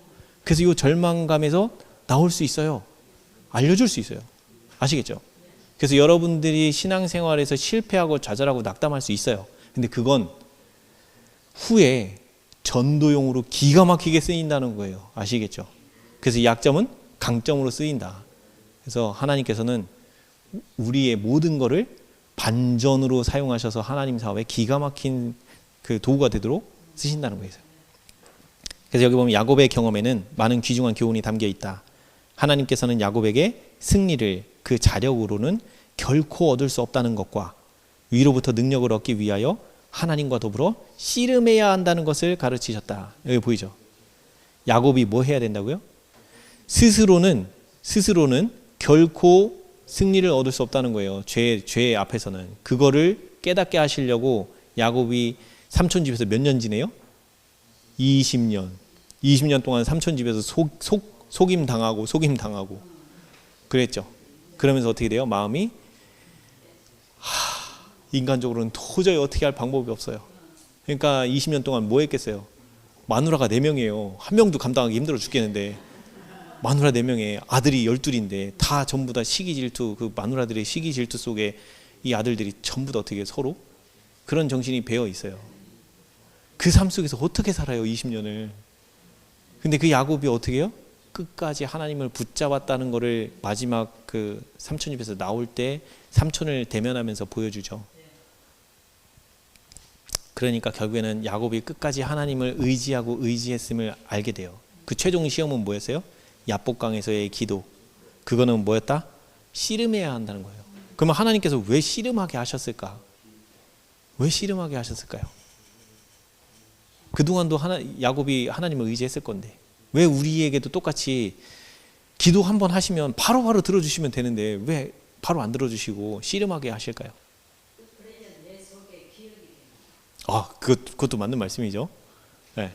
그래서 이 절망감에서 나올 수 있어요. 알려줄 수 있어요. 아시겠죠? 그래서 여러분들이 신앙생활에서 실패하고 좌절하고 낙담할 수 있어요. 근데 그건 후에 전도용으로 기가 막히게 쓰인다는 거예요. 아시겠죠? 그래서 약점은 강점으로 쓰인다. 그래서 하나님께서는 우리의 모든 거를 반전으로 사용하셔서 하나님 사업에 기가 막힌 그 도구가 되도록 쓰신다는 거예요. 그래서 여기 보면 야곱의 경험에는 많은 귀중한 교훈이 담겨 있다. 하나님께서는 야곱에게 승리를 그 자력으로는 결코 얻을 수 없다는 것과 위로부터 능력을 얻기 위하여 하나님과 더불어 씨름해야 한다는 것을 가르치셨다. 여기 보이죠? 야곱이 뭐 해야 된다고요? 스스로는 결코 승리를 얻을 수 없다는 거예요. 죄 앞에서는. 그거를 깨닫게 하시려고 야곱이 삼촌 집에서 몇 년 지내요? 20년. 20년 동안 삼촌 집에서 속임 당하고 그랬죠. 그러면서 어떻게 돼요? 마음이 인간적으로는 도저히 어떻게 할 방법이 없어요. 그러니까 20년 동안 뭐 했겠어요? 마누라가 4명이에요. 한 명도 감당하기 힘들어 죽겠는데 마누라 4명에 아들이 12인데 다 전부 다 시기 질투, 그 마누라들의 시기 질투 속에 이 아들들이 전부 다 어떻게 서로 그런 정신이 배어 있어요. 그 삶 속에서 어떻게 살아요, 20년을. 근데 그 야곱이 어떻게 해요? 끝까지 하나님을 붙잡았다는 거를 마지막 그 삼촌 집에서 나올 때 삼촌을 대면하면서 보여주죠. 그러니까 결국에는 야곱이 끝까지 하나님을 의지했음을 알게 돼요. 그 최종 시험은 뭐였어요? 야복강에서의 기도. 그거는 뭐였다? 씨름해야 한다는 거예요. 그러면 하나님께서 왜 씨름하게 하셨을까? 왜 씨름하게 하셨을까요? 그동안도 야곱이 하나님을 의지했을 건데 왜 우리에게도 똑같이 기도 한번 하시면 바로바로 들어주시면 되는데 왜 바로 안 들어주시고 씨름하게 하실까요? 그것도 맞는 말씀이죠. 네.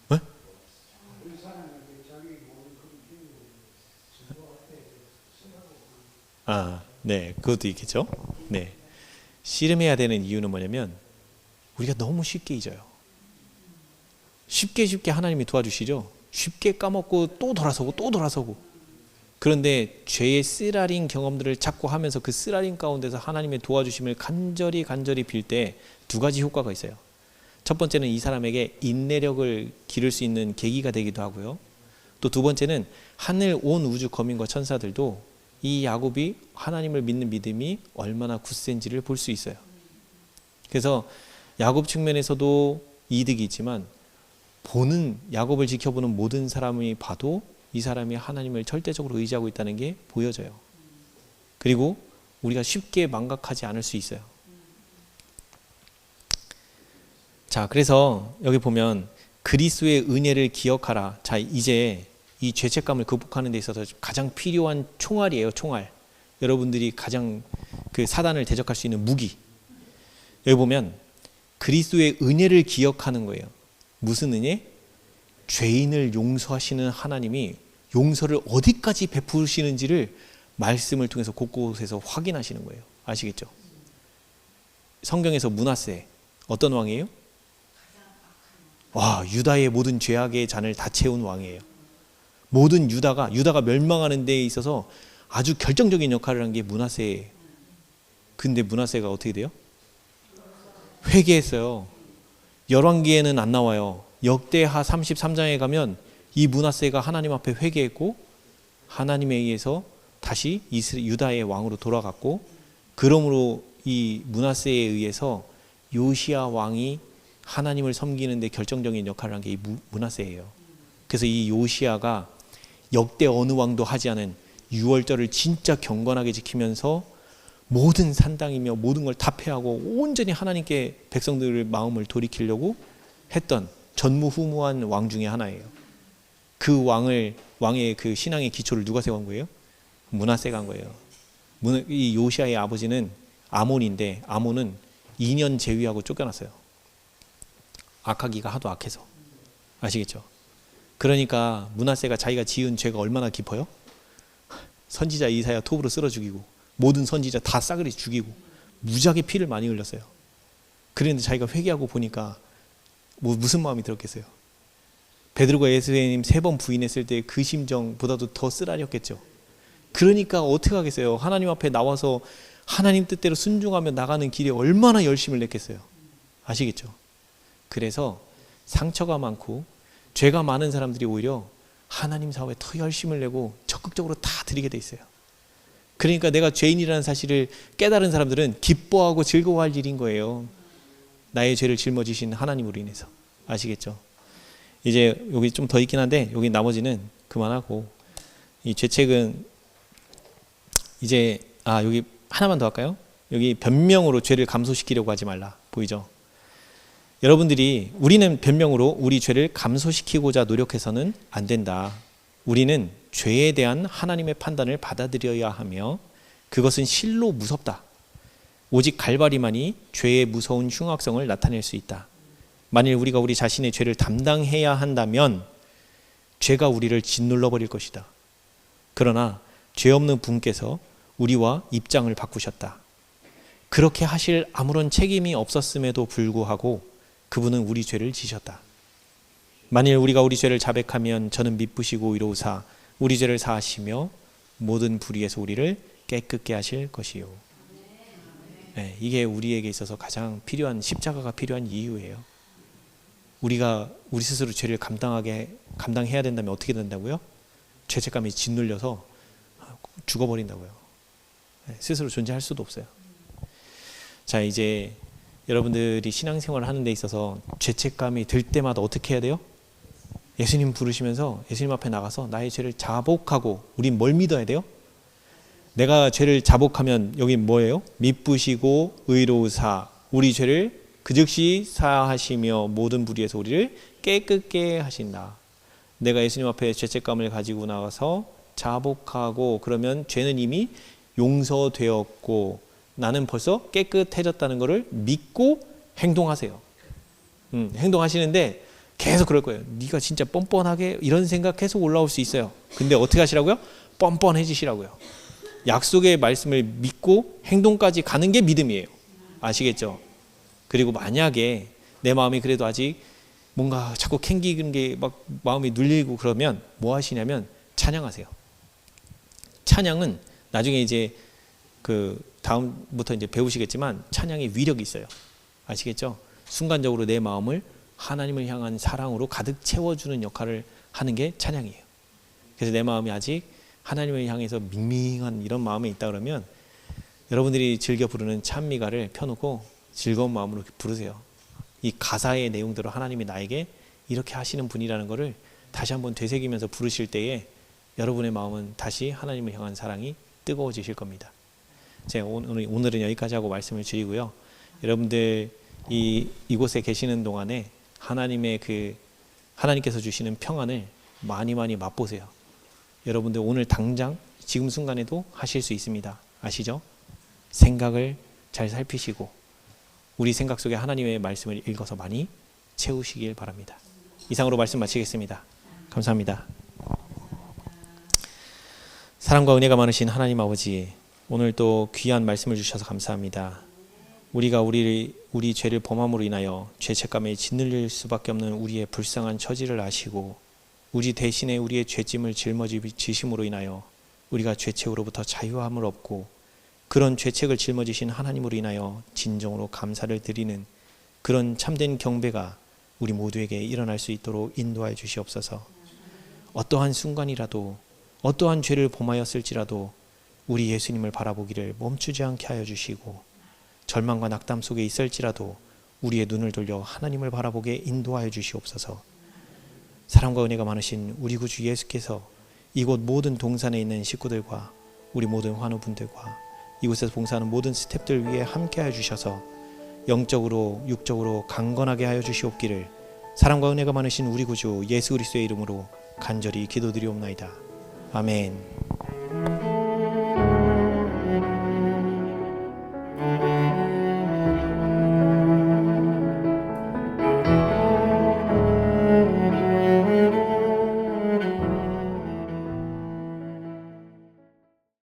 네? 네, 그것도 있겠죠. 네, 씨름해야 되는 이유는 뭐냐면 우리가 너무 쉽게 잊어요. 쉽게 하나님이 도와주시죠. 쉽게 까먹고 또 돌아서고. 그런데 죄의 쓰라린 경험들을 자꾸 하면서 그 쓰라린 가운데서 하나님의 도와주심을 간절히 빌 때 두 가지 효과가 있어요. 첫 번째는 이 사람에게 인내력을 기를 수 있는 계기가 되기도 하고요. 또 두 번째는 하늘 온 우주 거민과 천사들도 이 야곱이 하나님을 믿는 믿음이 얼마나 굳센지를 볼 수 있어요. 그래서 야곱 측면에서도 이득이지만 보는, 야곱을 지켜보는 모든 사람이 봐도 이 사람이 하나님을 절대적으로 의지하고 있다는 게 보여져요. 그리고 우리가 쉽게 망각하지 않을 수 있어요. 자, 그래서 여기 보면 그리스도의 은혜를 기억하라. 자, 이제 이 죄책감을 극복하는 데 있어서 가장 필요한 총알이에요. 총알. 여러분들이 가장 그 사단을 대적할 수 있는 무기. 여기 보면 그리스도의 은혜를 기억하는 거예요. 무슨 은혜? 죄인을 용서하시는 하나님이 용서를 어디까지 베푸시는지를 말씀을 통해서 곳곳에서 확인하시는 거예요. 아시겠죠? 성경에서 므낫세 어떤 왕이에요? 와, 유다의 모든 죄악의 잔을 다 채운 왕이에요. 모든 유다가 멸망하는 데에 있어서 아주 결정적인 역할을 한 게 므낫세예요. 근데 므낫세가 어떻게 돼요? 회개했어요. 열왕기에는 안 나와요. 역대하 33장에 가면 이 므낫세가 하나님 앞에 회개했고 하나님에 의해서 다시 유다의 왕으로 돌아갔고, 그러므로 이 므낫세에 의해서 요시야 왕이 하나님을 섬기는 데 결정적인 역할을 한 게 이 므낫세예요. 그래서 이 요시야가 역대 어느 왕도 하지 않은 유월절을 진짜 경건하게 지키면서 모든 산당이며 모든 걸 다 패하고 온전히 하나님께 백성들의 마음을 돌이키려고 했던 전무후무한 왕 중에 하나예요. 그 왕의 그 신앙의 기초를 누가 세운 거예요? 므낫세가 한 거예요. 이 요시야의 아버지는 아몬인데 아몬은 2년 제위하고 쫓겨났어요. 악하기가 하도 악해서. 아시겠죠? 그러니까 므낫세가 자기가 지은 죄가 얼마나 깊어요? 선지자 이사야 톱으로 쓸어 죽이고 모든 선지자 다 싸그리 죽이고 무지하게 피를 많이 흘렸어요. 그런데 자기가 회개하고 보니까 무슨 마음이 들었겠어요? 베드로가 예수님 3번 부인했을 때 그 심정보다도 더 쓰라렸겠죠. 그러니까 어떻게 하겠어요? 하나님 앞에 나와서 하나님 뜻대로 순종하며 나가는 길에 얼마나 열심을 냈겠어요. 아시겠죠? 그래서 상처가 많고 죄가 많은 사람들이 오히려 하나님 사업에 더 열심을 내고 적극적으로 다 드리게 돼 있어요. 그러니까 내가 죄인이라는 사실을 깨달은 사람들은 기뻐하고 즐거워할 일인 거예요. 나의 죄를 짊어지신 하나님으로 인해서. 아시겠죠? 이제 여기 좀 더 있긴 한데 여기 나머지는 그만하고, 이 죄책은 이제 여기 하나만 더 할까요? 여기 변명으로 죄를 감소시키려고 하지 말라. 보이죠? 여러분들이 우리는 변명으로 우리 죄를 감소시키고자 노력해서는 안 된다. 우리는 죄에 대한 하나님의 판단을 받아들여야 하며 그것은 실로 무섭다. 오직 갈바리만이 죄의 무서운 흉악성을 나타낼 수 있다. 만일 우리가 우리 자신의 죄를 담당해야 한다면 죄가 우리를 짓눌러 버릴 것이다. 그러나 죄 없는 분께서 우리와 입장을 바꾸셨다. 그렇게 하실 아무런 책임이 없었음에도 불구하고 그분은 우리 죄를 지셨다. 만일 우리가 우리 죄를 자백하면 저는 미쁘시고 의로우사 우리 죄를 사하시며 모든 불의에서 우리를 깨끗게 하실 것이요. 네, 이게 우리에게 있어서 가장 필요한, 십자가가 필요한 이유예요. 우리가 우리 스스로 죄를 감당해야 된다면 어떻게 된다고요? 죄책감이 짓눌려서 죽어버린다고요. 네, 스스로 존재할 수도 없어요. 자, 이제 여러분들이 신앙생활을 하는 데 있어서 죄책감이 들 때마다 어떻게 해야 돼요? 예수님 부르시면서 예수님 앞에 나가서 나의 죄를 자복하고, 우린 뭘 믿어야 돼요? 내가 죄를 자복하면 여기 뭐예요? 미쁘시고 의로우사 우리 죄를 그 즉시 사하시며 모든 불의에서 우리를 깨끗게 하신다. 내가 예수님 앞에 죄책감을 가지고 나가서 자복하고 그러면 죄는 이미 용서되었고 나는 벌써 깨끗해졌다는 것을 믿고 행동하세요. 행동하시는데 계속 그럴 거예요. 네가 진짜 뻔뻔하게 이런 생각 계속 올라올 수 있어요. 근데 어떻게 하시라고요? 뻔뻔해지시라고요. 약속의 말씀을 믿고 행동까지 가는 게 믿음이에요. 아시겠죠? 그리고 만약에 내 마음이 그래도 아직 뭔가 자꾸 캥기는 게 막 마음이 눌리고 그러면 뭐 하시냐면 찬양하세요. 찬양은 나중에 이제 그 다음부터 이제 배우시겠지만 찬양의 위력이 있어요. 아시겠죠? 순간적으로 내 마음을 하나님을 향한 사랑으로 가득 채워주는 역할을 하는 게 찬양이에요. 그래서 내 마음이 아직 하나님을 향해서 밍밍한 이런 마음에 있다 그러면 여러분들이 즐겨 부르는 찬미가를 펴놓고 즐거운 마음으로 부르세요. 이 가사의 내용대로 하나님이 나에게 이렇게 하시는 분이라는 것을 다시 한번 되새기면서 부르실 때에 여러분의 마음은 다시 하나님을 향한 사랑이 뜨거워지실 겁니다. 제가 오늘은 여기까지 하고 말씀을 드리고요. 여러분들 이곳에 계시는 동안에 하나님께서 주시는 평안을 많이 맛보세요. 여러분들 오늘 당장 지금 순간에도 하실 수 있습니다. 아시죠? 생각을 잘 살피시고 우리 생각 속에 하나님의 말씀을 읽어서 많이 채우시길 바랍니다. 이상으로 말씀 마치겠습니다. 감사합니다. 사랑과 은혜가 많으신 하나님 아버지, 오늘 또 귀한 말씀을 주셔서 감사합니다. 우리가 우리 죄를 범함으로 인하여 죄책감에 짓눌릴 수밖에 없는 우리의 불쌍한 처지를 아시고 우리 대신에 우리의 죄짐을 짊어지심으로 인하여 우리가 죄책으로부터 자유함을 얻고 그런 죄책을 짊어지신 하나님으로 인하여 진정으로 감사를 드리는 그런 참된 경배가 우리 모두에게 일어날 수 있도록 인도하여 주시옵소서. 어떠한 순간이라도 어떠한 죄를 범하였을지라도 우리 예수님을 바라보기를 멈추지 않게 하여 주시고 절망과 낙담 속에 있을지라도 우리의 눈을 돌려 하나님을 바라보게 인도하여 주시옵소서. 사랑과 은혜가 많으신 우리 구주 예수께서 이곳 모든 동산에 있는 식구들과 우리 모든 환우분들과 이곳에서 봉사하는 모든 스태프들 위해 함께하여 주셔서 영적으로 육적으로 강건하게 하여 주시옵기를 사랑과 은혜가 많으신 우리 구주 예수 그리스도의 이름으로 간절히 기도드리옵나이다. 아멘.